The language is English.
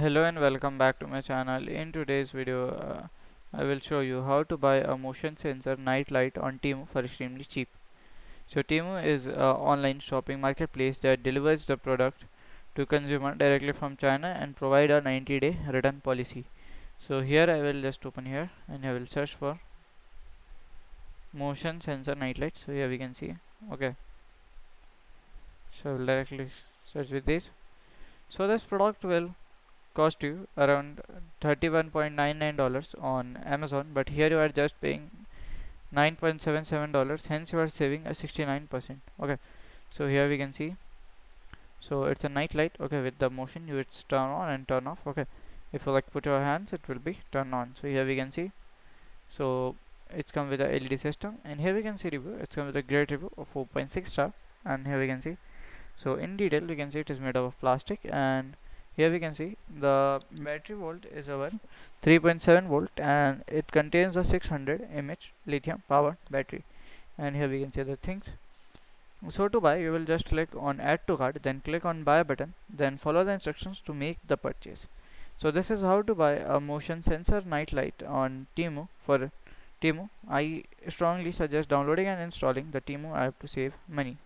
Hello and welcome back to my channel. In today's video, I will show you how to buy a motion sensor night light on TEMU for extremely cheap. So TEMU is an online shopping marketplace that delivers the product to consumer directly from China and provide a 90-day return policy. So here I will just open here and I will search for motion sensor night light. So here we can see. Okay. So I will directly search with this. So this product will cost you around $31.99 on Amazon, but here you are just paying $9.77, hence you are saving a 69%. Okay, so here we can see. So it's a night light. Okay, with the motion you it's turn on and turn off. Okay, if you like put your hands, it will be turn on. So here we can see. So it's come with a LED system, and here we can see review. It's come with a great review of 4.6 star, and here we can see. So in detail we can see it is made of plastic, and here we can see the battery volt is our 3.7 volt and it contains a 600 mAh lithium powered battery. And here we can see the things. So to buy, you will just click on add to cart, then click on buy button, then follow the instructions to make the purchase. So this is how to buy a motion sensor night light on TEMU. For TEMU, I strongly suggest downloading and installing the TEMU app to save money.